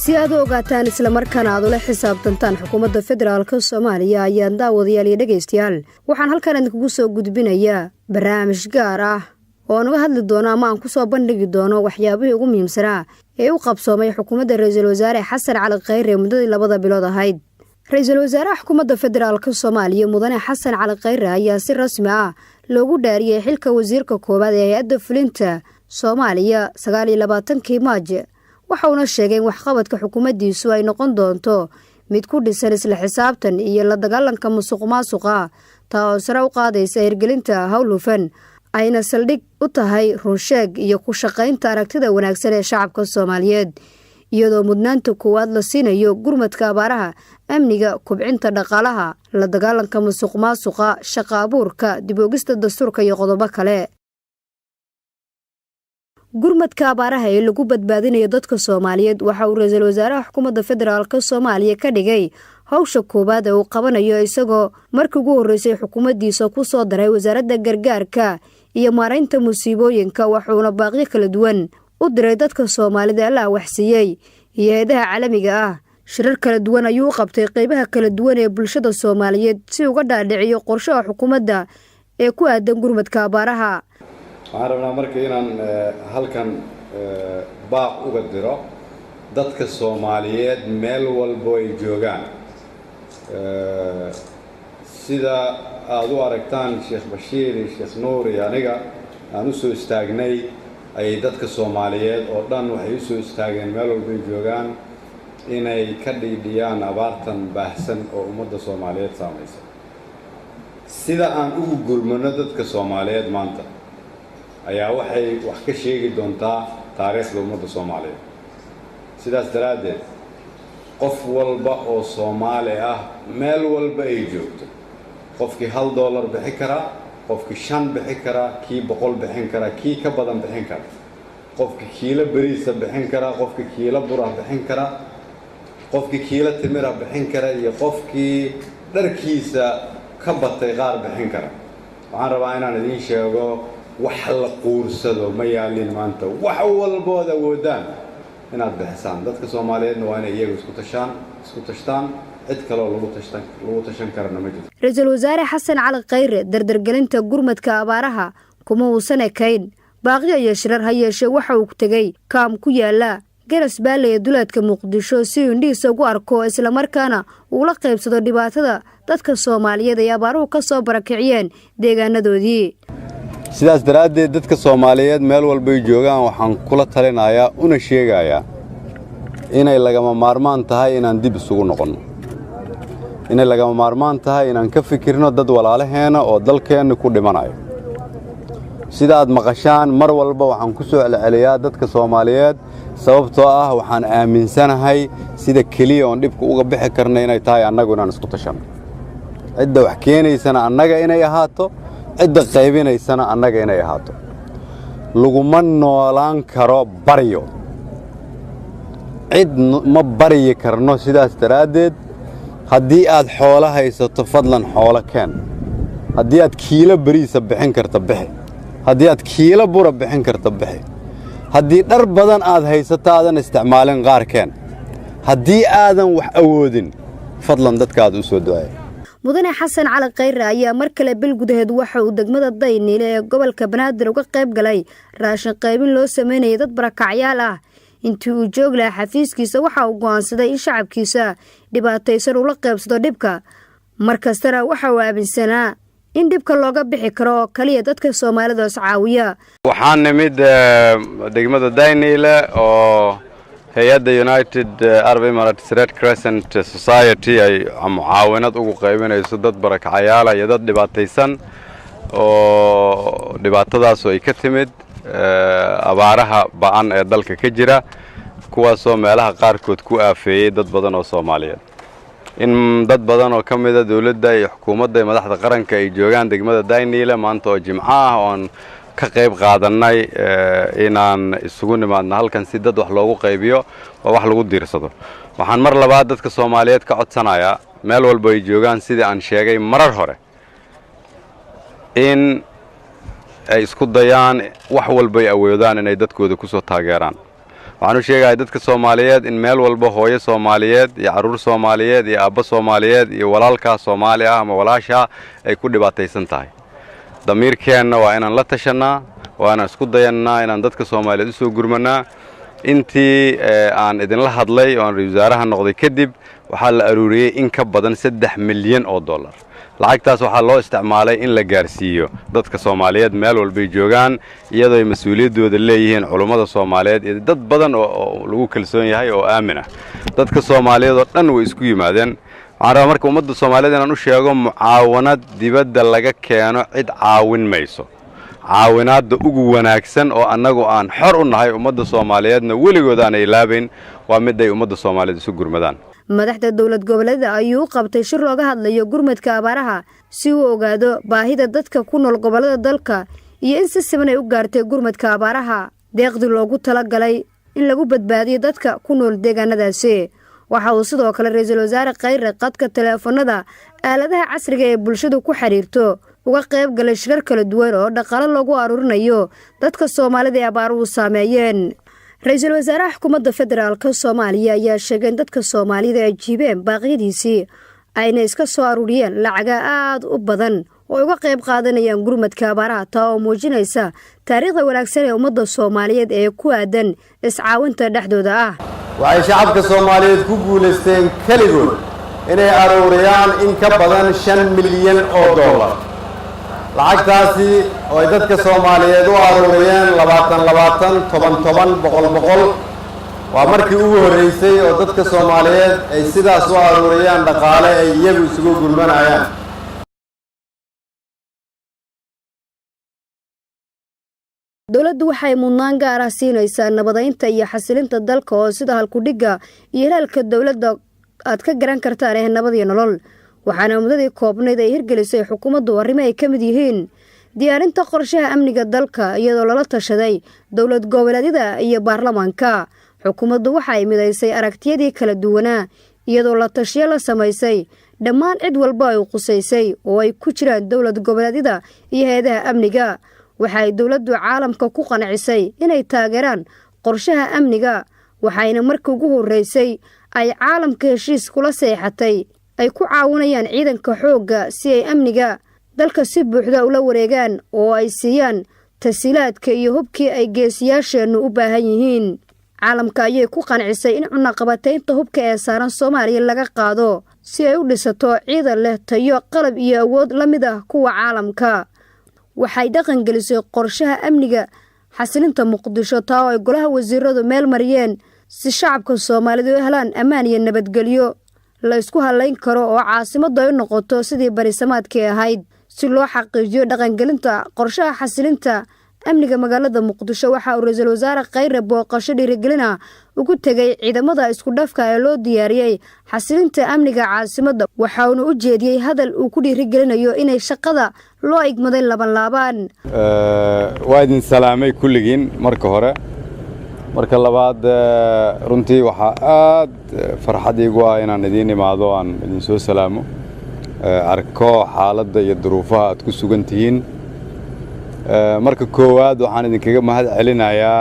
si aad u ogaataan isla markaana aad ula xisaabtantaan xukuumadda federaalka Soomaaliya ayaan daawadayaal iyo dhageystayaal waxaan halkan idinkugu soo gudbinayaa barnaamij gaar ah oo naga hadli doona ama aan ku soo bandhigi doono waxyaabihii ugu muhiimsanaa ee u qabsoomay xukuumadda ra'iisul wasaare Xasan Cali Khayre muddadii 2 bilood ahayd. ra'iisul wasaare xukuumadda federaalka Soomaaliya mudane Xasan Cali Khayre ayaa si rasmi ah loogu dhaariyay xilka wasiirka koobaad ee hay'adda fulinta Soomaaliya 29 Maajo. waxauna sheegay in waxqabadka xukuumaddiisu ay noqon doonto mid ku dhisan isla xisaabtan iyo la dagaalanka musuqmaasuqa taa oo sare u qaadaysa hirgelinta hawl hufan ayna saldhig u tahay runsheeg iyo ku shaqaynta aragtida wanaagsan ee shacabka Soomaaliyeed iyadoo mudnaanta koowaad la siinayo gurmadka abaaraha amniga kubcinta dhaqaalaha la dagaalanka musuqmaasuqa shaqo abuurka dib u eegista dastuurka iyo qodobo kale. gurmadka abaaraha ee lagu badbaadinayo dadka Soomaaliyeed waxa uu ra'iisul wasaaraha xukuumadda federaalka Soomaaliya ka dhigay hawsha koobaad ee uu qabanayo isagoo markii ugu horeysay xukuumaddiisa ku soo daray wasaaradda gargaarka iyo maareynta musiibooyinka wuxuuna baaqyo kala duwan u diray dadka Soomaalida la waxsiiyay iyo hay'adaha caalamiga ah. shirar kala duwan ayuu u qabtay qaybaha kala duwan ee bulshada Soomaaliyeed si uga dhaadhiciyo qorshaha xukuumadda ee ku aadan gurmadka abaaraha. waxaan rabnaa markii inaan halkan baaq uga diro dadka Soomaaliyeed meel walba ay joogaan sida aad u aragtaan Sheekh Bashiir iyo Sheekh Nuur iyo aniga aan u soo istaagnay ay dadka Soomaaliyeed oo dhan waxay u soo istaageen meel walba ay joogaan inay ka dhiidhiyaan abaartan baahsan oo ummadda Soomaaliyeed saamaysa sida aan ugu gurmano dadka Soomaaliyeed maanta ayaa waxay wax ka sheegi doontaa taariikhda ummadda Soomaaliyeed. sidaas daraaddeed qof walba oo Soomaali ah meel walba ay joogto qofkii $1 bixin kara qofkii 5 bixin kara kii 100 bixin kara kii ka badan bixin kara qofkii kiilo bariis bixin kara qofkii kiilo bur bixin kara qofkii kiilo timir bixin kara iyo qofkii dharkiisa ka batay qaar bixin kara. waxaan rabaa inaan idin sheego wax la quursado ma yaalin maanta wax walba wada wadaan inaad bixisaan dadka Soomaaliyeedna waa inay iyagu isku tashtaan cid kale oo lagu tashan karana ma jirto. ra'iisul wasaare Xasan Cali Khayre dardargelinta gurmadka abaaraha kuma uusan ekayn baaqyo iyo shirar hayeeshe waxa uu tagay kaam ku yaala garas baale ee duleedka Muqdisho si uu indhiisa ugu arko isla markaana uu la qaybsado dhibaatada dadka Soomaaliyeed ee abaaruhu ka soo barakiciyeen deegaanadoodii. sidaas daraaddeed dadka Soomaaliyeed meel walba ay joogaan waxaan kula talinayaa una sheegayaa inay lagama maarmaan tahay inaan dib isugu noqono inay lagama maarmaan tahay inaan ka fikirno dad walaalaheena oo dalkeena ku dhimanayo. sida aad maqashaan mar walba waxaan ku soo celceliyaa dadka Soomaaliyeed sababtoo ah waxaan aaminsanahay sida kaliya oo dhibku uga bixi karna inay tahay annagu inaan isku tashano cidda wax keenaysana annaga inay ahaato cidda qaybinaysana annaga inay ahaato. laguma noolaan karo baryo cid ma baryi karno. sidaas daraaddeed haddii aad xoolo haysato fadlan xoolo keen haddii aad kiilo bariis bixin karto bixi haddii aad kiilo bur bixin karto bixi haddii dhar badan aad haysato aadan isticmaalin qaar keen haddii aadan wax awoodin fadlan dadka aad u soo ducay. mudane Xasan Cali Khayre ayaa mar kale bil gudaheed waxa uu degmada Daynile ee gobolka Banaadir uga qayb galay raashin qaybin loo sameeyay dad barakacyaal ah. intii uu joog lahaa xafiiskiisa waxa uu go'aansaday in shacabkiisa dhibaataysan uu la qaybsado dhibka markastana waxa uu aaminsanaa in dhibka looga bixi karo oo kaliya dadka Soomaalida caawiya. waxaan nimid degmada Daynile oo hay'adda United Arab Emirates Red Crescent Society ay mucaawinad ugu qaybinayso dad barakacyaal iyo dad dhibaataysan oo dhibaatadaas ay ka timid abaaraha ba'an ee dalka ka jira kuwaas oo meelaha qaarkood ku aafeeyay dad badan oo Soomaaliyeed. in dad badan oo kamid ah dawladda iyo xukuumadda iyo madaxda qaranka ay joogaan degmada Daynile maanta oo Jimco ah oo ka qayb qaadanay inaan isugu nimaadno halkan si dad wax loogu qaybiyo oo wax lagu diirsado. waxaan mar labaad dadka Soomaaliyeed ka codsanayaa meel walba ay joogaan sidii aan sheegay marar hore in ay isku dayaan wax walba ay awoodaan inay dadkooda ku soo taageeraan. waxaan u sheegahay dadka Soomaaliyeed in meel walba hooyo Soomaaliyeed iyo caruur Soomaaliyeed iyo aabba Soomaaliyeed iyo walaalka Soomaali ah ama walaasha ay ku dhibaataysan tahay damiirkeenna waa inaan la tashanaa waana isku dayanaa inaan dadka Soomaaliyeed u soo gurmanaa intii aan idinla hadlay oo aan wasaaraha noqday kadib waxaa la aruuriyay in ka badan 3 milyan oo dollar lacagtaas waxaa loo isticmaalay in la gaarsiiyo dadka Soomaaliyeed meel walba ay joogaan iyadoo ay mas'uuliyadooda leeyihiin culimada Soomaaliyeed iyo dad badan oo lagu kalsoon yahay oo aamin ah dadka Soomaaliyeed oo dhan way isku yimaadeen waxaan rabaa marka ummadda Soomaaliyeed inaan u sheego mucaawanad dibadda laga keeno cid caawin mayso caawinaadda ugu wanaagsan oo annagu aan xor u nahay ummadda Soomaaliyeedna weligood aan ilaabayn waa mid ay ummadda Soomaaliyeed isu gurmadaan madaxda dawlad goboleedka ayuu qabtay shir looga hadlayo gurmadka abaaraha si uu ogaado baahida dadka ku nool gobolada dalka iyo in si siman ay u gaartay gurmadka abaaraha deeqdi loogu talagalay in lagu badbaadiyo dadka ku nool deegaanadaasi waxa uu sidoo kale ra'iisul wasaare Khayre qadka telefoonada aaladaha casriga ee bulshadu ku xiriirto uga qayb galay shirar kala duwan oo dhaqaale lagu aruurinayo dadka Soomaalida ee abaaruhu saameeyeen ra'iisul wasaaraha xukuumadda federaalka Soomaaliya ayaa sheegay in dadka Soomaalida ay jiibeen baaqyadiisii ayna iska soo aruuriyeen lacag aad u badan oo uga qayb qaadanayaan gurmadka abaaraha taa oo muujinaysa taariikhda wanaagsan ee ummadda Soomaaliyeed ee ku aadan iscaawinta dhexdooda ah waxay shacabka Soomaaliyeed ku guuleysteen kaligood inay aruuriyaan in ka badan 5 milyan oo dollar lacagtaasi oo ay dadka Soomaaliyeed u aruuriyeen 20 boqol waa markii ugu horeysay oo dadka Soomaaliyeed ay sidaas u aruuriyaan dhaqaale ay iyagu isugu gurmanayaan dawladdu waxay mudnaan gaar ah siinaysaa nabadaynta iyo xasilinta dalka oo sida halkudhiga iyo ilaalka dawladda aad ka garan kartaan ee nabad iyo nolol waxaana muddadii koobnayd ay hirgelisay xukuumaddu arrimo ay ka mid yihiin diyaarinta qorshaha amniga dalka iyadoo lala tashaday dawlad goboleedyada iyo baarlamaanka xukuumaddu waxay midaysay aragtiyadii kala duwanaa iyadoo la tashiyo la samaysay dhammaan cid walba ay qusaysay oo ay ku jiraan dawlad goboleedyada iyo hay'adaha amniga waxay dawladdu caalamka ku qancisay inay taageeraan qorshaha amniga waxayna markii ugu horeysay ay caalamka heshiis kula seexatay ay ku caawinayaan ciidanka xoogga si ay amniga dalka si buuxda ula wareegaan oo ay siiyaan tasiilaadka iyo hubkii ay geesiyaasheenu u baahan yihiin caalamka ayay ku qancisay in cunaqabataynta hubka ee saaran Soomaaliya laga qaado si ay u dhisato ciidan leh tayo qalab iyo awood la mid ah kuwa caalamka waxay dhaqan gelisay qorshaha amniga xasilinta Muqdisho taa oo ay golaha wasiiradu meel mariyeen si shacabka Soomaaliyeed u helaan ammaan iyo nabadgelyo la isku halayn karo oo caasimadda ay noqoto sidii barisamaadkii ahayd si loo xaqiijiyo dhaqangelinta qorshaha xasilinta amniga magaalada Muqdisho waxa uu ra'iisul wasaare Khayre booqasho dhiirigelina ugu tagay ciidamada isku dhafka ee loo diyaariyay xasilinta amniga caasimadda waxa uu u jeediyay hadal uu ku dhiirigelinayo inay shaqada loo igmaday laban waa idin salaamay kulligiin marka hore marka labaad runtii waxa aad farxad iigu ah inaan idin imaado aan idin soo salaamo arko xaaladda iyo duruufaha aad ku sugan tihiin marka koowaad waxaan idinkaga mahad celinayaa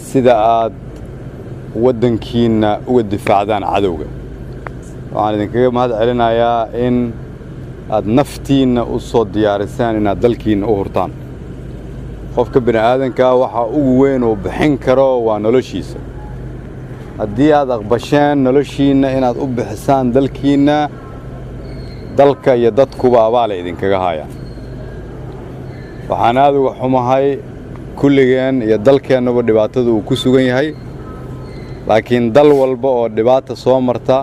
sida aad waddankiina uga difaacdaan cadowga waxaan idinkaga mahad celinayaa in aad naftiina u soo diyaarisaan inaad dalkiina u hurtaan qofka bini aadanka waxa ugu weyn oo bixin karo waa noloshiisa haddii aad aqbasheen noloshiina inaad u bixisaan dalkiina dalka iyo dadkuba abaal idinkaga hayaan waxaan aad uga xumahay kulligeen iyo dalkeenaba dhibaatada uu ku sugan yahay laakiin dal walba oo dhibaata soo marta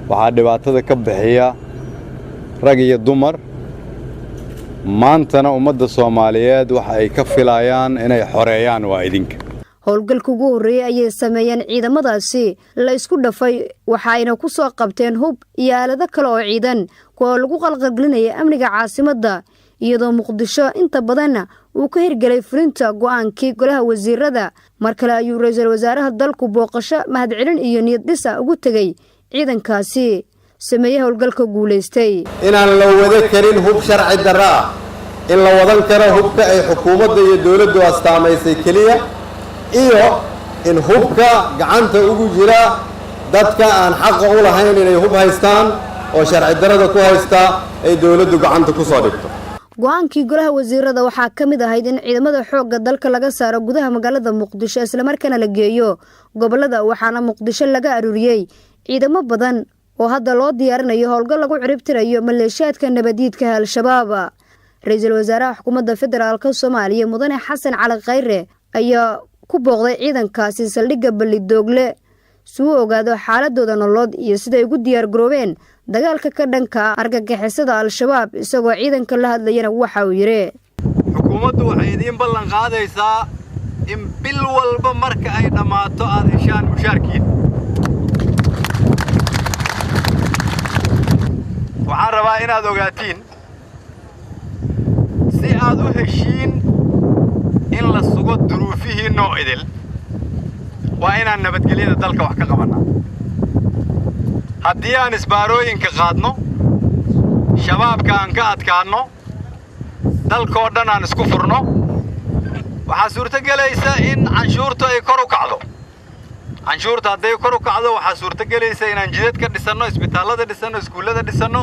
waxaa dhibaatada ka bixiya rag iyo dumar maantana ummadda Soomaaliyeed waxa ay ka filayaan inay xoreeyaan waa idinka howlgalka ugu horeeyay ayay sameeyeen ciidamadaasi la isku dhafay waxayna ku soo qabteen hub iyo aalado kale oo ciidan kuwa lagu qalqalgelinaya amniga caasimadda iyadoo Muqdisho inta badan uu ka hirgalay fulinta go'aankii golaha wasiirada markale ayuu ra'iisul wasaaraha dalku booqasho mahadcelin iyo niyad dhis ugu tagay ciidankaasi sameeyay howlgalka guuleystay inaan la wada karin hub sharci darro ah in la wadan karo hubka ay xukuumadda iyo dawladdu astaamaysay kaliya iyo in hubka gacanta ugu jira dadka aan xaqa u lahayn inay hub haystaan oo sharci darada ku haysta ay dowladdu gacanta ku soo dhigto. go-aankii golaha wasiirada waxaa ka mid ahayd in ciidamada xoogga dalka laga saaro gudaha magaalada muqdisho islamarkaana la geeyo gobolada, waxaana muqdisho laga aruuriyey ciidamo badan oo hadda loo diyaarinayo howlgal lagu ciribtirayo maleeshiyaadka nabadiidka al-shabaab. ra-iisul wasaaraha xukuumadda federaalk Soomaaliya mudane xasan cali khayre ayaa ku booqday ciidankaasi saldhigga Balidoogle si uu ogaado xaaladooda nololeed iyo siday ugu diyaar garoobeen dagaalka ka dhanka argagixisada al-shabaab. isagoo ciidanka la hadlayana waxa uu yiri xukuumaddu waxay idiin ballan qaadaysaa in bil walba marka ay dhammaato aad heshaan mushaarkiin. waxaan rabaa inaad ogaatiin si aad u heshiin in la sugo duruufihiinoo idil waa inaan nabadgelyada dalka wax ka qabannaa. haddii aan isbaarooyinka qaadno, shabaabka aan ka adkaanno, dalkoo dhan aan isku furno, waxaa suurtogelaysa in canshuurtu ay kor u kacdo. canshuurta hadday kor u kacdo waxaa suurtogelaysa inaan jidad ka dhisanno, isbitaallada dhisanno, iskuullada dhisanno,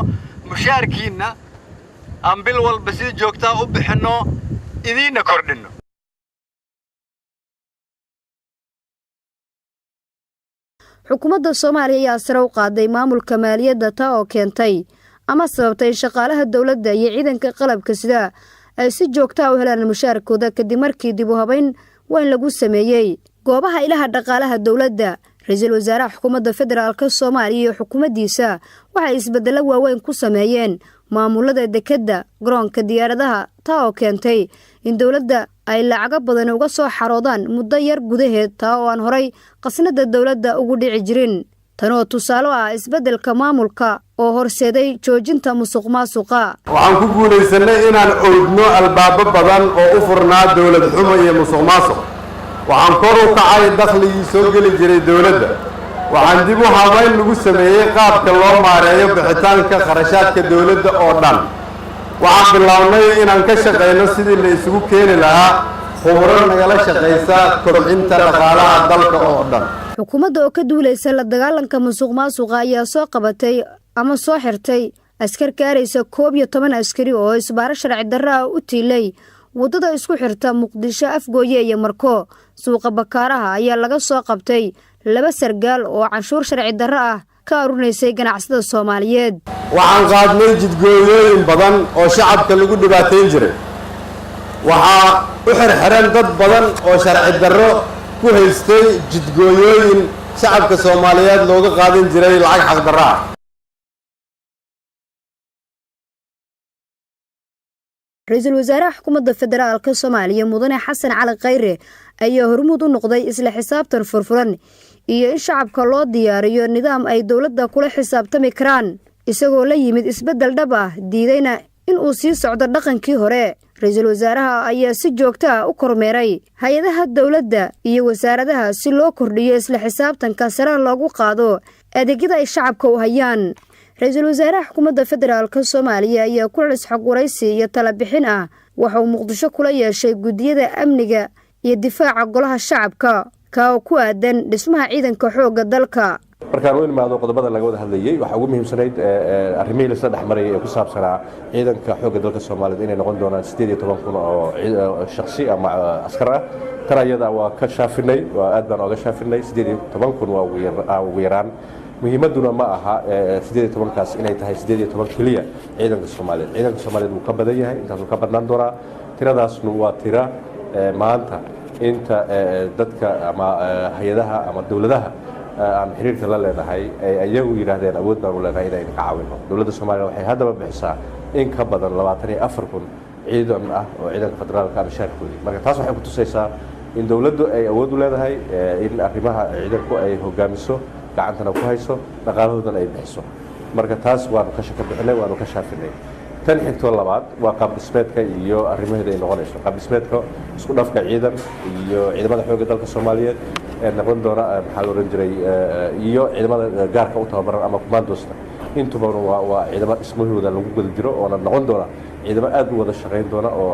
mushaarkiinna aan bil walba si joogtaa u bixinno, idiinna kordhinno. xukuumadda Soomaaliya ayaa sare u qaaday maamulka maaliyadda taa oo keentay ama sababtay shaqaalaha dawladda iyo ciidanka qalabka sida ay si joogto ah u helaan mushaarkooda kadib markii dib u habeyn weyn lagu sameeyey goobaha ilaha dhaqaalaha dawladda. ra-iisul wasaaraha xukuumadda federaalk Soomaaliya iyo xukuumaddiisa waxay isbeddello waaweyn ku sameeyeen maamulada dekedda, garoonka diyaaradaha, taa oo keentay in dawladda ay lacago badan uga soo xaroodaan muddo yar gudaheed, taa oo aan horay qasnada dawladda ugu dhici jirin. tan oo tusaale ah isbeddelka maamulka oo horseeday joojinta musuqmaasuqa. waxaan ku guulaysanay inaan oogno albaabo badan oo u furnaa dawlad xumo iyo musuqmaasuq. waxaan kor u kacay dakhligii soo geli jiray dawladda. waxaan dib u habayn lagu sameeyey qaabka loo maareeyo bixitaanka kharashaadka dawladda oo dhan. waxaan bilownay inaan ka shaqayno sidii la isugu keeni lahaa khubaro nagala shaqaysa kobcinta dhaqaalaha dalka oo dhan. xukuumadda oo ka duulaysa la dagaalanka musuqmaasuqa ayaa soo qabatay ama soo xirtay askar gaaraysa 11 askari oo isbaaro sharci darro ah u tiilay waddada isku xirta Muqdisho, Afgooye iyo Marko. suuqa Bakaaraha ayaa laga soo qabtay 2 sargaal oo canshuur sharci darro ah ka aruunaysay ganacsada Soomaaliyeed. waxaan qaadnay jidgooyooyin badan oo shacabka lagu dhibaateyn jiray. waxaa u xirxiran dad badan oo sharci darro ku haystay jidgooyooyin shacabka Soomaaliyeed looga qaadan jiray lacag xaq darro ah. ra-iisul wasaaraha xukuumadda federaalk Soomaaliya mudane xasan cali khayre ayaa hormuud u noqday isla xisaabtan furfuran iyo in shacabka loo diyaariyo nidaam ay dawladda kula xisaabtami karaan, isagoo la yimid isbeddel dhab ah, diidayna in uu sii socdo dhaqankii hore. ra-iisul wasaaraha ayaa si joogto ah u kormeeray hay-adaha dawladda iyo wasaaradaha si loo kordhiyo isla xisaabtanka sare loogu qaado adeegyada ay shacabka u hayaan. ra-iisul wasaaraha xukuumadda federaalk Soomaaliya ayaa kulan isxog waraysi iyo talo bixin ah waxa uu Muqdisho kula yeeshay guddiyada amniga iyo difaaca golaha shacabka ka oo ku aadan dhismaha ciidanka xoogga dalka. markaan u imaado qodobada laga wada hadlayay waxa ugu muhiimsanayd arrimihii la saddex maray ee ku saabsanaa ciidanka xoogga dalka Soomaaliyeed inay noqon doonaan 18,000 oo shakhsi ama askar ah. tan ayada waa ka shaafinay, waa aad baan uga shaafinay. 18,000 waa ugu yaraan. muhiimaduna ma aha 18,000kaas inay tahay 18 kaliya ciidanka Soomaaliyeed. ciidanka Soomaaliyeed wuu ka badan yahay, intaas uu ka badnaan doonaa. tiradaasnu waa tira maanta inta dadka ama hay'adaha ama dawladaha aan xiriirka la leenahay ay ayagu yiraahdeen awood baan u leenahay inay ka caawino. dawladda Soomaaliya waxay haddaba bixisaa in ka badan 24,000 ciidan ah oo ciidanka federaalka ah mushaarkoodii. marka taas waxay ku tusaysaa in dawladdu ay awood u leedahay in arrimaha ciidanku ay hogaamiso, gacantana ku hayso, dhaqaalahoodana ay bixiso. marka taas waanu ka shaka bixinay, waanu ka shaafinay. tan xigtoo labaad waa qaab dhismeedka iyo arrimaheeda ay noqonayso. qaab dhismeedka isku dhafka ciidan iyo ciidamada xoogga dalka Soomaaliyeed ee noqon doona maxaa la oran jiray iyo ciidamada gaarka u tababaran ama commandosta. intuba waa ciidamada ismahooda lagu guda jiro oo noqon doona ciidamo aad u wada shaqayn doona oo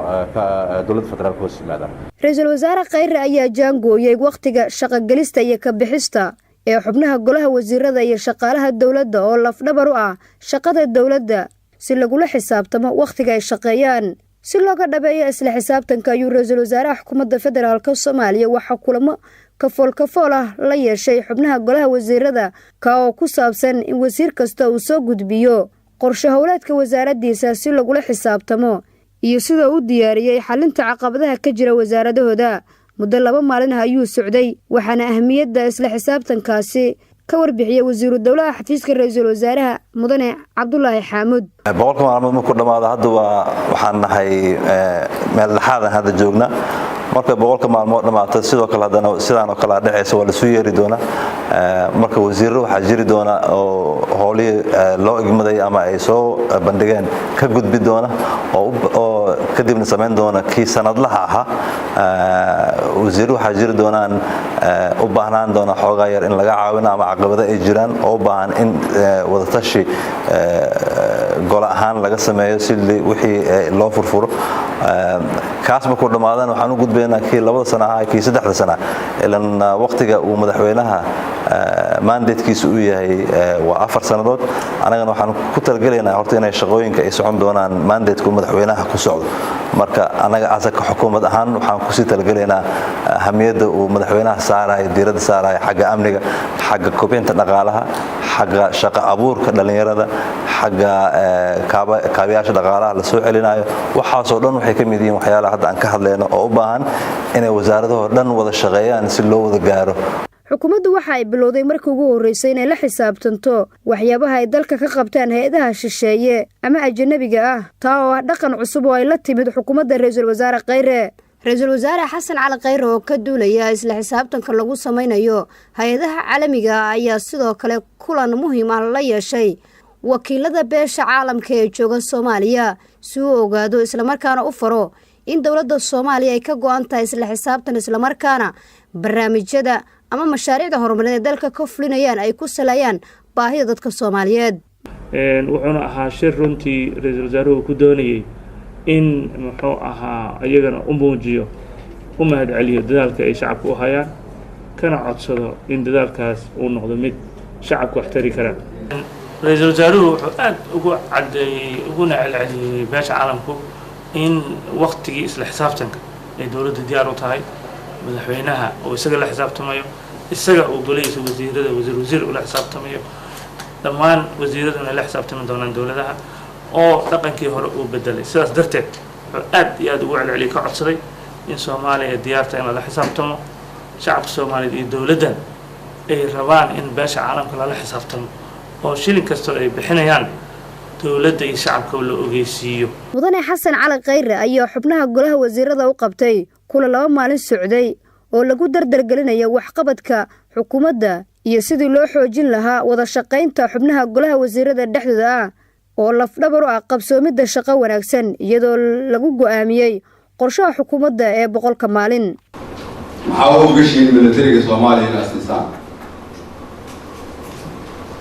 dowladda federaalka hoos yimaada. Ra'iisul Wasaare Khayre ayaa jaangooyay waqtiga shaqagelista iyo ka bixista ee xubnaha golaha wasiirada iyo shaqaalaha dowladda oo lafdhabar u ah shaqada dowladda si lagula xisaabtamo waqtiga ay shaqeeyaan. Si looga dhabeeyo isla xisaabtanka ayuu Ra'iisul Wasaaraha Xukuumadda Federaalka Soomaaliya waxa kulamo kafool ah la yeeshay xubnaha golaha wasiirada ka oo ku saabsan in wasiir kasta uu soo gudbiyo qorshe howleedka wasaaraddiisa si lagula xisaabtamo iyo sida uu diyaariyay xalinta caqabadaha ka jira wasaaradahooda. muddo 2 maalin ayuu socday waxaana ahmiyadda isla xisaabtankaasi ka warbixiyay wasiiru dawladda xafiiska Ra'iisul Wasaaraha Mudane Cabdullaahi Xamuud. boqolka maalmood markuu dhamaado hadda waxaan nahay meel dhaxal hadda joogna marka boqolka maalmood dhamaatay sidoo kale hadana sidaan oo kala dhacaysa waa la soo yeeri doona marka wasiirro waxa jiri doona oo howli loo igmaday ama ay soo bandhigeen ka gudbi doona oo kadibna sameyn doona kii sanadlaha ah wasiirro waxa jiri doonaan u baahnaan doona xoogaa yar in laga caawino ama caqabado ay jiraan oo u baahan in wada tashi golaha ahaan laga sameeyo si wixii loo furfuro kaas markuu dhamaadana waxaan u gudbaynaa kii 2 sano ah kii 3 sano ilan waqtiga uu madaxweynaha mandatekiisu uu yahay waa 4 sanadood anagana waxaan ku talagaleynaa horta inay shaqooyinka ay socon doonaan mandateku madaxweynaha ku socdo marka anaga asaka xukuumad ahaan waxaan ku sii talagaleynaa ahamiyadda uu madaxweynaha saarayo diiradda saarayo xagga amniga xagga kobcinta dhaqaalaha xagga shaqo abuurka dhalinyarada xagga kaabayaasha dhaqaalaha la soo celinayo waxaas oo dhan waxay ka mid yihiin waxyaalaha hadda aan ka hadlayno oo u baahan inay wasaaradaha dhan wada shaqeeyaan si loo wada gaaro. xukuumaddu waxa ay bilowday markii ugu horeysay inay la xisaabtanto waxyaabaha ay dalka ka qabtaan hay'adaha shisheeye ama ajnabiga ah taa oo dhaqan cusub oo ay la timid xukuumadda Ra'iisul Wasaare Khayre. Ra'iisul Wasaare Xasan Cali Khayre oo ka duulaya isla xisaabtanka lagu sameynayo hay'adaha caalamiga ayaa sidoo kale kulan muhiim ah la yeeshay wakiilada beesha caalamka ee jooga Soomaaliya si uu ogaado isla markaana u faro in dawladda Soomaaliya ay ka go'an tahay isla xisaabtan isla markaana barnaamijyada ama mashaariicda horumarineed ee dalka ka fulinayaan ay ku salayaan baahida dadka Soomaaliyeed. wuxuuna ahaa shir runtii Ra'iisul Wasaaruhu ku doonayay in muxuu ahaa ayagana u muujiyo u mahad celiyo dadaalka ay shacabku u hayaan kana codsado in dadaalkaas uu noqdo mid shacabku wax tari kara. Ra'iisul Wasaaruhu wuxuu aad ugu cadeeyay uguna celceliyay beesha caalamku in waqtigii isla xisaabtanka ay dawladda diyaar u tahay madaxweynaha oo isaga la xisaabtamayo isaga oo golihiisa wasiirada wasiir ula xisaabtamayo dhammaan wasiiraduna la xisaabtami doonaan dawladaha oo dhaqankii hore uu bedelay sidaas darteed wuxuu aad iyo aad ugu celceliyay ka codsaday in Soomaaliya diyaarta in la xisaabtamo shacabka Soomaaliyeed iyo dawladdan ay rabaan in beesha caalamka la xisaabtamo oo shilin kasta ay bixinayaan dawladda iyo shacabka la ogeysiiyo. Mudane Xasan Cali Khayre ayaa xubnaha golaha wasiirada u qabtay kula 2 maalin socday oo lagu dardargelinayo waxqabadka xukuumadda iyo sidii loo xoojin lahaa wada shaqaynta xubnaha golaha wasiirada dhexdooda ah oo lafdhabar u ah qabsoomidda shaqo wanaagsan iyadoo lagu go'aamiyay qorshaha xukuumadda ee 100 maalin. maxaa u gashiin militariga Soomaaliya in asisaan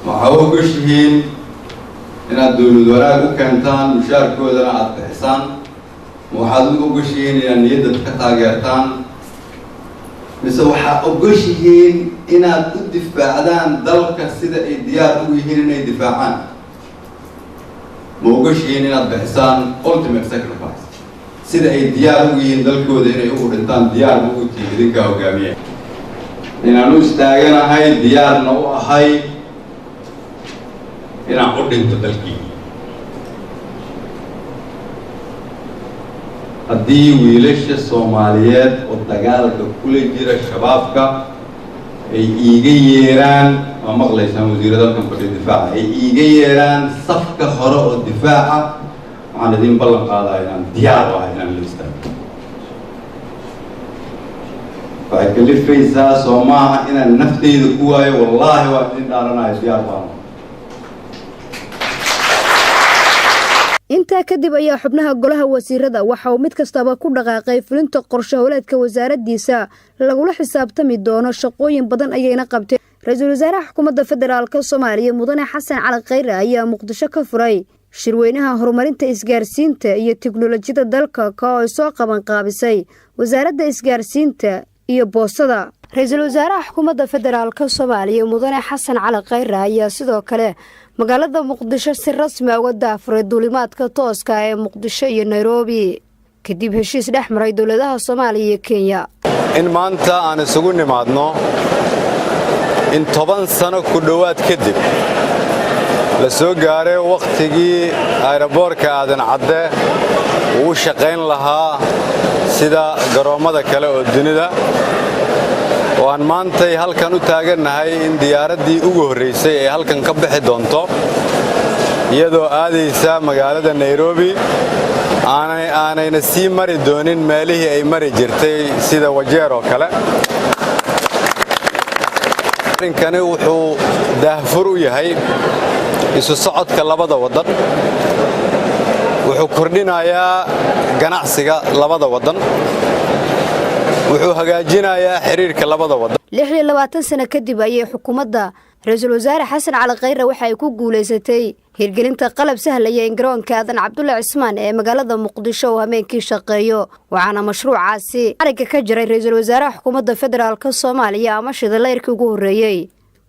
maxaa u gashiin inaad dawlad wanaag u keentaan mushaarkoodana aad bixisaan waxaad u gashiin inaad niyadda ka taageertaan mise waxaad u gashiin inaad u difaacdaan dalka sida ay diyaar u yihiin inay difaacaan ma u gashiin inaad bixisaan ultimate sacrifice sida ay diyaar u yihiin dalkooda inay ugu dhintaan diyaar ma u tihiin idinka hogaamiya inaan u istaaganahay diyaarna u ahay inaan u dhinto dalkii haddii wiilasha Soomaaliyeed oo dagaalka kula jira shabaabka ay iiga yeeraan ma maqlaysaan wasiirada dalka difaaca ay iiga yeeraan safka hore oo difaaca waxaan idin ballan qaadayaa inaan diyaar u ahay inaan la istaago waxay kalifaysaa soo maaha inaan naftayda ku waayo wallaahi waa idin dhaaranayo diyaar baan intaa kadib ayaa xubnaha golaha wasiirada waxa uu mid kastaba ku dhaqaaqay fulinta qorshe howleedka wasaaraddiisa lagula xisaabtami doono shaqooyin badan ayayna qabtay. Ra'iisul Wasaaraha Xukuumadda Federaalka Soomaaliya Mudane Xasan Cali Khayre ayaa Muqdisho ka furay shirweynaha horumarinta isgaarsiinta iyo tiknoolajiyada dalka ka oo soo qaban qaabisay wasaaradda isgaarsiinta iyo boostada. Ra'iisul Wasaaraha Xukuumadda Federaalka Soomaaliya Mudane Xasan Cali Khayre ayaa sidoo kale magaalada Muqdisho si rasmi ah uga daafuray duulimaadka tooska ah ee Muqdisho iyo Nairobi kadib heshiis dhex maray dowladaha Soomaaliya iyo Kenya. In maanta aan isugu nimaadno in 10 sano ku dhawaad kadib la soo gaaray waqtigii aeroboorka Aadan Cadde uu shaqayn lahaa sida garoomada kale oo dunida. waan maantay halkan u taagannahay in diyaaradii ugu horeysay ee halkan ka bixi doonto iyadoo aadaysa magaalada Nairobi aanayna sii mari doonin meelihii ay mari jirtay sida Wajeer oo kale. Arrinkani wuxuu daahfur u yahay isu socodka labada wadan, wuxuu kordhinayaa ganacsiga labada wadan, wuxuu hagaajinayaa xiriirka labada wadan. 26 sano kadib ayay xukuumadda Ra'iisul Wasaare Xasan Cali Khayre waxa ay ku guuleysatay hirgelinta qalab sahlaya in garoonka Aadan Cabdulle Cismaan ee magaalada Muqdisho oo habeenkii shaqeeyo. waxaana mashruucaasi ariga ka jiray Ra'iisul Wasaaraha Xukuumadda Federaalka Soomaaliya ama shidaleyrkii ugu horeeyay.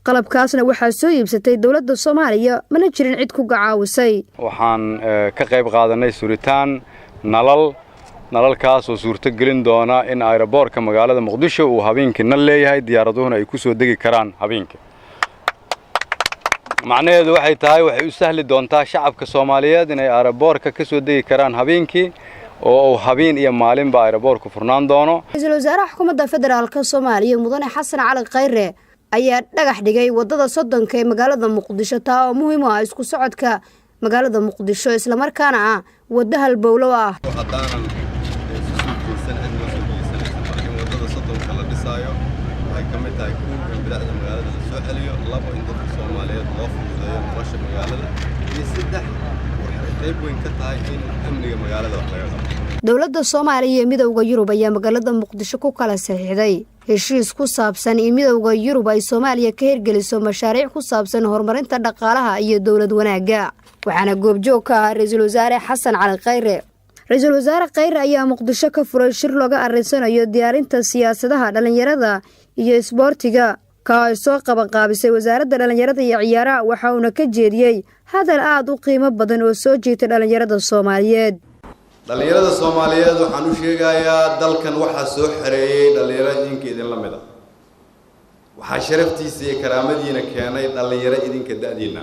qalabkaasna waxaa soo iibsatay dowladda Soomaaliya mana jirin cid ku gacaawisay. waxaan ka qayb qaadanay suritaan nalalkaas oo suurto gelin doona in aeroboorka magaalada Muqdisho uu habeenkii nal leeyahay diyaaraduna ay ku soo degi karaan habeenkii. macnaheedu waxay tahay waxay u sahli doontaa shacabka Soomaaliyeed inay aeroboorka ka soo degi karaan habeenkii oo habeen iyo maalinba aeroboorku furnaan doono. Ra'iisul Wasaaraha Xukuumadda Federaalka Soomaaliya Mudane Xasan Cali Khayre ayaa dhagax dhigay wadada Sodonka ee magaalada Muqdisho taa oo muhiim u ah isku socodka magaalada Muqdisho isla markaana ah wada halbowlo ah. dowladda Soomaaliya iyo midowga Yurub ayaa magaalada Muqdisho ku kala saxiixday heshiis ku saabsan in midowga Yurub ay Soomaaliya ka hirgeliso mashaariic ku saabsan horumarinta dhaqaalaha iyo dawlad wanaagga. waxaana goobjoog ka ah Ra'iisul Wasaare Xasan Cali Khayre. Ra'iisul Wasaare Khayre ayaa Muqdisho ka furay shir looga arinsanayo diyaarinta siyaasadaha dhalinyarada iyo isboortiga ka soo qaban qaabisay wasaaradda dhalinyarada iyo ciyaaraha waxa uu ka jeediyay hadal aad u qiimo badan oo soo jeetay dhalinyarada Soomaaliyeed. dhalinyarada Soomaaliyeed waxaan u sheegayaa dalkan waxa soo xareeyay dhalinyaro idinka idin la mid ah. waxa sharaftiisa iyo karaamadiina keenay dhalinyaro idinka da'diina.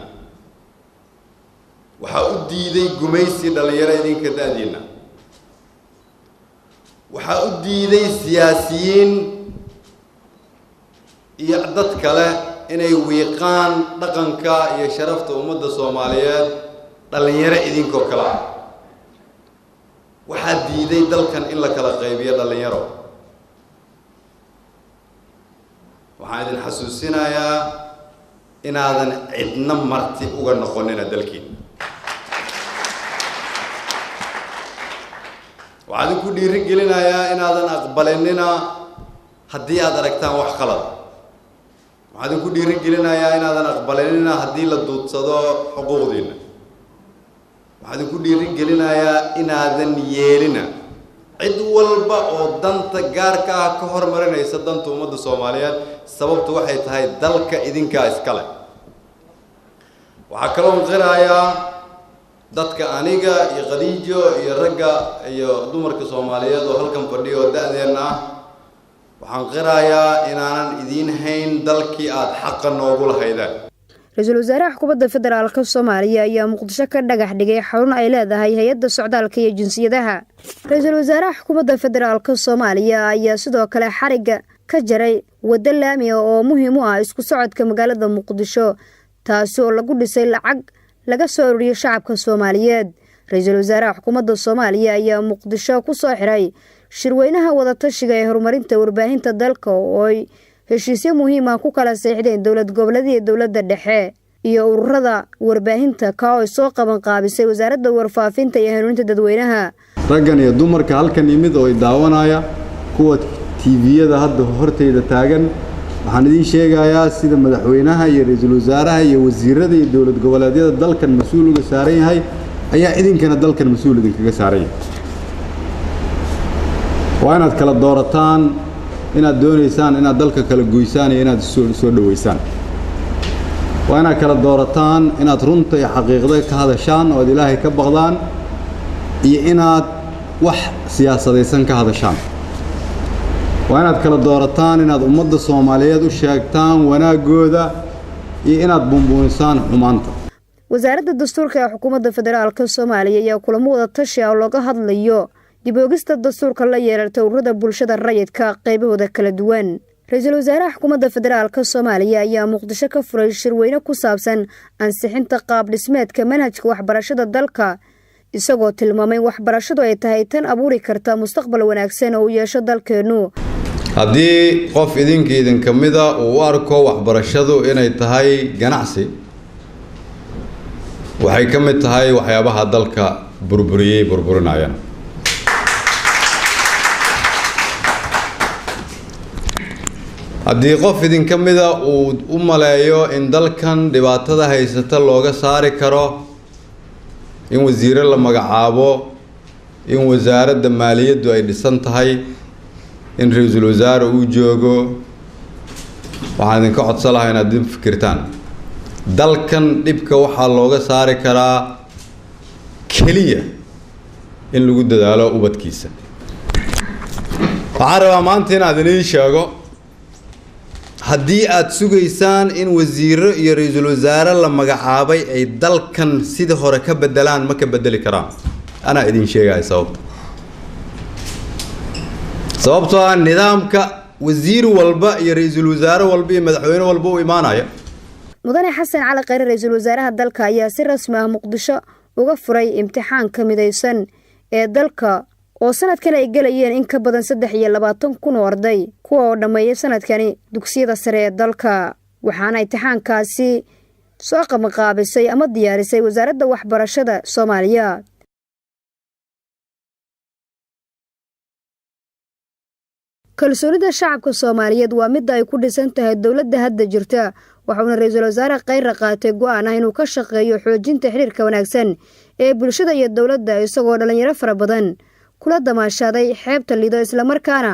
waxa u diiday gumaysi dhalinyaro idinka da'diina. waxa u diiday siyaasiyiin iyo dad kale inay wiiqaan dhaqanka iyo sharafta ummadda Soomaaliyeed dhalinyaro idinkoo kala ah. waxaa diiday dalkan in la kala qaybiyo dhalinyaro. waxaan idin xasuusinayaa inaadan cidna marti uga noqonina dalkiina. waxaan idinku dhiirigelinayaa inaadan aqbalinina haddii aad aragtaan wax qalad. waxaan idinku dhiirigelinayaa inaadan aqbalinina haddii la duudsado xuquuqdiina. waxaan idinku dhiirigelinayaa inaadan yeelina cid walba oo danta gaarka ah ka hormarinaysa danta ummadda Soomaaliyeed sababtu waxay tahay dalka idinka iskale. waxaa kaloo qirayaa dadka aniga iyo Khadiijo iyo ragga iyo dumarka Soomaaliyeed oo halkan fadhiyo da'deena ah waxaan qirayaa inaanan idin hayn dalkii aad xaq noogu lahaydeen. Ra'iisul Wasaaraha Xukuumadda Federaalka Soomaaliya ayaa Muqdisho ka dhagax dhigay xarun ay leedahay hay'adda socdaalka iyo jinsiyadaha. Ra'iisul Wasaaraha Xukuumadda Federaalka Soomaaliya ayaa sidoo kale xariga ka jaray wada laami oo muhiim u ah isku socodka magaalada Muqdisho taas oo lagu dhisay lacag laga soo ururiyay shacabka Soomaaliyeed. Ra'iisul Wasaaraha Xukuumadda Soomaaliya ayaa Muqdisho ku soo xiray shirweynaha wada tashiga ee horumarinta warbaahinta dalka oo ay heshiisyo muhiim ah ku kala saxiixdeen dawlad goboleedka iyo dawladda dhexe iyo ururada warbaahinta ka oo soo qaban qaabisay wasaaradda warfaafinta iyo hanuuninta dadweynaha. raggan iyo dumarka halkan yimid oo daawanaya kuwa TV-yada hadda horteyda taagan waxaan idin sheegayaa sida madaxweynaha iyo ra'iisul wasaaraha iyo wasiirada iyo dawlad goboleedyada dalkan mas'uul uga saaran yahay ayaa idinkana dalkan mas-uul idinkaga saaran yahay. waa inaad kala doorataan inaad doonaysaan inaad dalka kala goysaan iyo inaad soo dhaweysaan. waa inaad kala doorataan inaad runta iyo xaqiiqda ka hadashaan oo ilaahay ka baqdaan iyo inaad wax siyaasadaysan ka hadashaan. waa inaad kala doorataan inaad ummadda Soomaaliyeed u sheegtaan wanaagooda iyo inaad bumbuunisaan xumaanta. wasaaradda dastuurka ee xukuumadda federaalka Soomaaliya ayaa kulamo wada tashi ah looga hadlayo dib u eegista dastuurka la yeelatay ururada bulshada rayidka qaybahooda kala duwan. ra'iisul wasaaraha xukuumadda federaalka Soomaaliya ayaa Muqdisho ka furay shirweyne ku saabsan ansixinta qaab dhismeedka manhajka waxbarashada dalka, isagoo tilmaamay waxbarashadu ay tahay tan abuuri karta mustaqbal wanaagsan oo u yeesho dalkeenu. haddii qof idin kamida uu u arko waxbarashadu inay tahay ganacsi, waxay ka mid tahay waxyaabaha dalka burburinayaan. haddii qof idin kamida uu u maleeyo in dalkan dhibaatada haysata looga saari karo in wasiiro la magacaabo, in wasaaradda maaliyaddu ay dhisan tahay, in ra'iisul wasaare uu joogo, waxaan idinka codsan lahaa inaad idin fikirtaan. dalkan dhibka waxaa looga saari karaa keliya in lagu dadaalo ubadkiisa. waxaan rabaa maanta inaad idiin sheego, haddii aad sugaysaan in wasiiro iyo ra'iisul wasaare la magacaabay ay dalkan sidii hore ka bedelaan, ma ka bedeli karaan. anaa idin sheegaya sababtoo ah nidaamka wasiir walba iyo ra'iisul wasaare walba iyo madaxweyne walba u imaanaya. mudane xasan cali khayre ra'iisul wasaaraha dalka ayaa si rasmi ah Muqdisho uga furay imtixaanka midaysan ee dalka oo sanadkan ay galayeen in ka badan 23,000 oo arday kuwa oo dhameeyay sanadkani dugsiyada sare ee dalka. waxaana imtixaankaasi soo qabanqaabisay ama diyaarisay wasaaradda waxbarashada Soomaaliya. kalsoonida shacabka Soomaaliyeed waa mid ay ku dhisan tahay dawladda hadda jirta, waxaana ra'iisul wasaare Khayre qaatay go'aan ah inuu ka shaqeeyo xoojinta xiriirka wanaagsan ee bulshada iyo dawladda, isagoo dhalinyaro fara badan kula damaashaaday xeebta Lido, isla markaana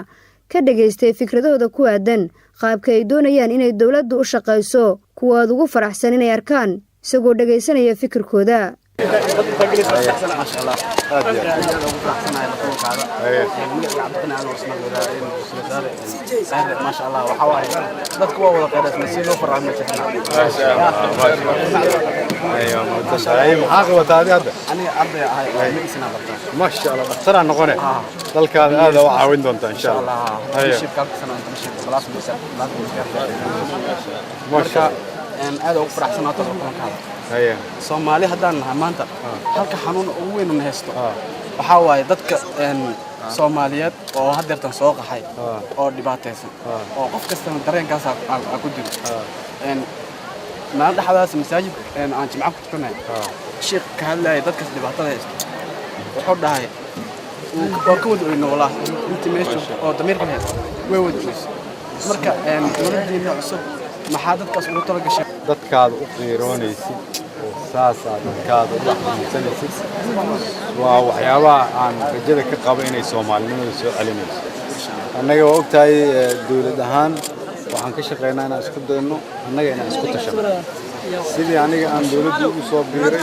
ka dhageystay fikradooda ku aadan qaabka ay doonayaan inay dawladdu u shaqeyso, kuwaad ugu faraxsan inay arkaan isagoo dhageysanaya fikirkooda. ما شاء الله وحواي dadku waa wada qeyrasnay si loo farxo ايوه maxaa qabataadi hadda? aniga arday ahay medicine bartaa. ma sha Allah dhakhtar aan noqonay. dalkaada aad u caawin doonta insha Allah. shirka ka sanad internship class mise marka aad ugu faraxsanahay kulankaada. Soomaali haddaan nahay maanta halka xanuun ugu weyn oo haysto waxaa waaye dadka Soomaaliyeed oo hadeertan soo qaxay oo dhibaataysan oo qof kasta dareenkaas ku jiro. ما dhaxdaas masaajid aan jimca ku tukanay sheekh ka hadlay dadka dhibaatada haysto wuxuu dhahay oo ka wada weyn walaah inta meesha oo dameerka haysto way wada weysay marka dawladdeena cusub maxaa dadkaas ugu tala gashay dadkaad u qiiroonaysid oo saasaad dadkaad u xanuunsanaysid waa waxyaabaha aan rajada ka qabo inay Soomaalinimada soo celinayso. annaga waa ogtahay dawlad ahaan waxaan ka shaqeynaa inaan isku dayno annaga inaan isku tashano sidii aniga aan dawladda ugu soo biiray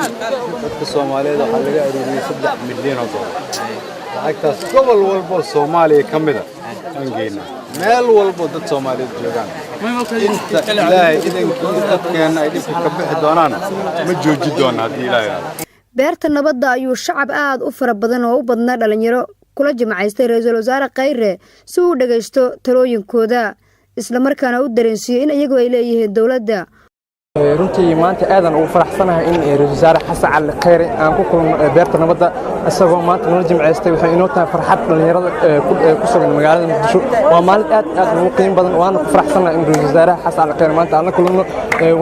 dadka Soomaaliyeed waxa laga aruuriyay 3 milyan oo dollar. lacagtaas gobol walba Soomaaliya ka mid ah aan geynaa meel walba dad Soomaaliyeed joogaan. inta ilaahay idankii dadkeena ay dhibka ka bixi doonaan ma jooji doona haddii ilaahay beerta nabadda ayuu shacab aad u fara badan oo u badnaa dhalinyaro kula jimcaystay ra'iisul wasaare Khayre si uu dhageysto talooyinkooda, isla markaana u dareensiyo in iyagu ay leeyihiin dawladda. runtii maanta aadan ugu faraxsanahay in ra'iisul wasaare Xasan Cali Khayre aan ku kulmo beerta nabadda isagoo maanta nala jimcaystay. waxay inoo tahay farxad dhalinyarada ku sugan magaalada Muqdisho. waa maalin aad ugu qiimo badan, waana ku faraxsanahay in ra'iisul wasaare Xasan Cali Khayre maanta aan la kulmo.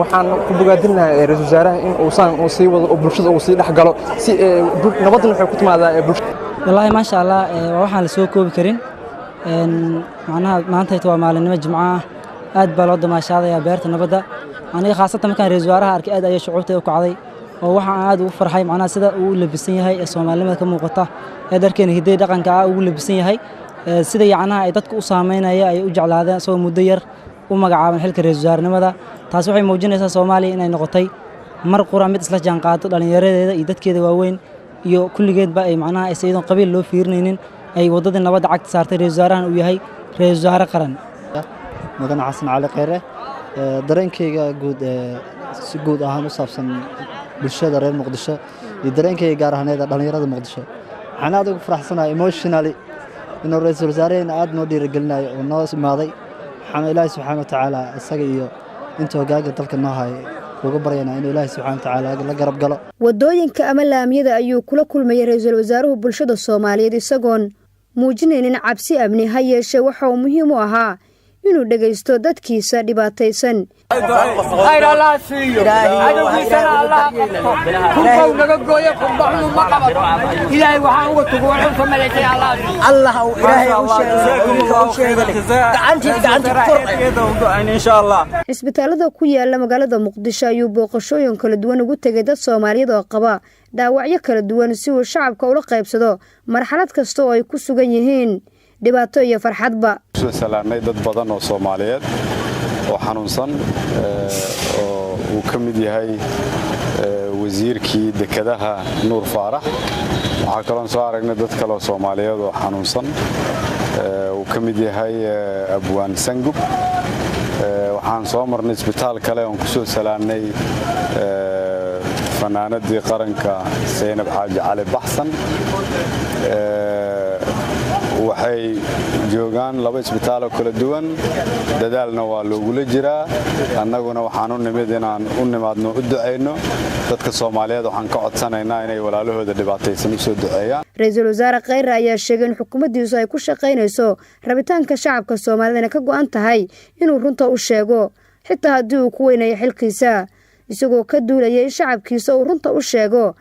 waxaan ku bogaadinahay ra'iisul wasaaraha in uu sii wado oo bulshada uu sii dhex galo si nabadna waxay ku timaadaa bulshada. والله ما شاء الله waxaan la soo koobi karin macnaha maanta waa maalinimo jimcaha aad baa loo damaashaadaya beerta nabadda. aniga khaasatan markaan ra'iisul wasaaraha arkay aad ayay shucuurtay u kacday oo waxaan aad ugu farxay macnaha sida uu u labisan yahay ee Soomaalida ka muuqata ee dharkeena hiday dhaqanka ah ugu labisan yahay sida yacnaha ay dadku u saameynaya ay u jeclaadeen soo muddo yar u magacaaban xilka ra'iisul wasaarnimada taas waxay muujinaysaa Soomaaliya inay noqotay mar qura mid isla jaan qaado dhalinyaradeeda iyo dadkeeda waaweyn iyo kulligeedba ay macnaha ay sayidon qabiil loo fiirnaynin ay wadada nabadda cagta saartay ra'iisul wasaarahan uu yahay ra'iisul wasaare qaran mudan xasan cali khayre dareenkayga guud si guud ahaan u saabsan bulshada reer muqdisho iyo dareenkayga gaar ahaaneed dhalinyarada muqdisho waxaan aad ugu faraxsanahay emotionally inuu ra'iisul wasaaraheen aad noo dhiirigelinayo oo noo imaaday waxaan ilaahay subxaanahu wa tacaala isaga iyo inta hoggaanka dalka noo hayay uga baryaynaa inuu ilaahay subxaanahu wa tacaala la garab galo wadooyinka ama laamiyada ayuu kula kulmayay ra'iisul wasaaruhu bulshada Soomaaliyeed isagoon muujinaynin cabsi amni ha yeeshee waxa uu muhiim u ahaa inuu dhageysto dadkiisa dhibaataysan isbitaalada ku yaala magaalada Muqdisho ayuu booqashooyin kala duwan ugu tagay dad Soomaaliyeed oo qaba dhaawacyo kala duwan si uu shacabka ula qaybsado marxalad kasta oo ay ku sugan yihiin dhibaato iyo farxadba soo salaanay dad badan oo Soomaaliyeed oo xanuunsan oo uu ka mid yahay wasiirkii dekedaha Nuur Faarax waxa kale soo aragnay dad kale oo Soomaaliyeed oo xanuunsan uu ka mid yahay Abwaan Sangub waxaan soo marnay isbitaal kale oo ku soo salaanay fanaanadii qaranka Zeynab Xaaji Cali Baxsan waxay joogaan laba isbitaal oo kala duwan dadaalna waa loogu jiraa annaguna waxaan u nimid inaan u nimaadno u duceyno dadka Soomaaliyeed waxaan ka codsanaynaa inay walaalahooda dhibaataysan u soo duceeyaan ra'iisul wasaare Khayre ayaa sheegay in xukuumaddiisu ay ku shaqeynayso rabitaanka shacabka Soomaaliyeed ka go'an tahay inuu runta u sheego xitaa haddii uu ku weynayo xilkiisa isagoo ka duulayay shacabkiisa uu runta u sheego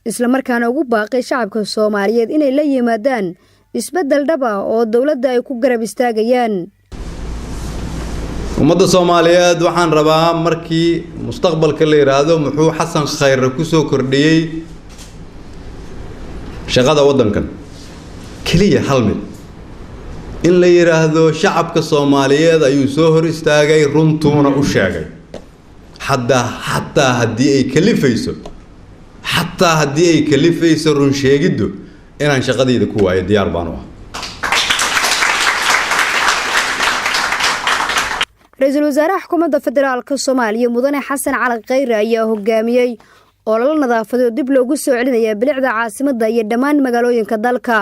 isla markaana ugu baaqay shacabka Soomaaliyeed inay la yimaadaan isbedel dhab ah oo dawladda ay ku garab istaagayaan ummadda Soomaaliyeed waxaan rabaa markii mustaqbalka la yiraahdo muxuu Xasan Khayre ku soo kordhiyay shaqada wadankan kaliya hal mid in la yiraahdo shacabka Soomaaliyeed ayuu soo hor istaagay runtuuna u sheegay hatta haddii ay kalifayso run sheegiddu inaan shaqadayda ku waayo diyaar baan u ah ra'iisul wasaaraha xukuumadda federaalka Soomaaliya mudane Xasan Cali Khayre ayaa hogaamiyay olole nadaafadeed dib loogu soo celinaya bilicda caasimadda iyo dhammaan magaalooyinka dalka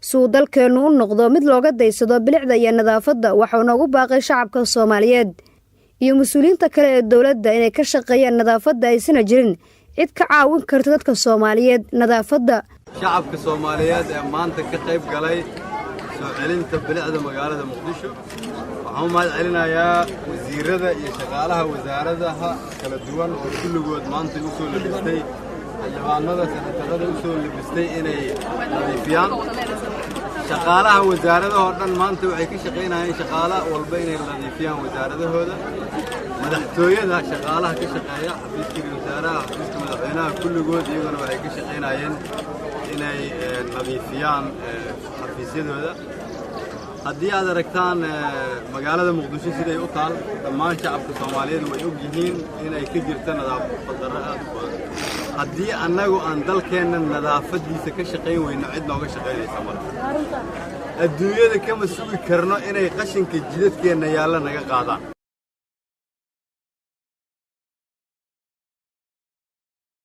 suu dalkeenu u noqdo mid looga daysado bilicda iyo nadaafadda waxa uu noogu baaqay shacabka Soomaaliyeed iyo mas'uuliyiinta kale ee dawladda inay ka shaqeeyaan nadaafadda aysan jirin cid ka caawin karta dadka Soomaaliyeed nadaafadda shacabka Soomaaliyeed ee maanta ka qayb galay soo celinta bilicda magaalada Muqdisho waxaan mahad celinayaa wasiirada iyo shaqaalaha wasaaradaha kala duwan oo kulligood maanta u soo labistay xildhibaanada senatarada u soo labistay inay nadiifiyaan shaqaalaha wasaaradaha oo dhan maanta waxay ka shaqeynayaan shaqaalaha walba inay nadiifiyaan wasaaradahooda madaxtooyada shaqaalaha ka shaqeeya xafiiska wasaaraha xafiiska madaxweynaha kulligood iyaguna waxay ka shaqeynayeen inay nadiifiyaan xafiisyadooda haddii aad aragtaan magaalada Muqdisho siday u taal dhammaan shacabka Soomaaliyeed way og yihiin inay ka jirto nadaafad darro aad u badan haddii annagu aan dalkeena nadaafadiisa ka shaqeyn weyno cid nooga shaqeynaysa marka adduunyada kama sugi karno inay qashinka jidadkeena yaalla naga qaadaan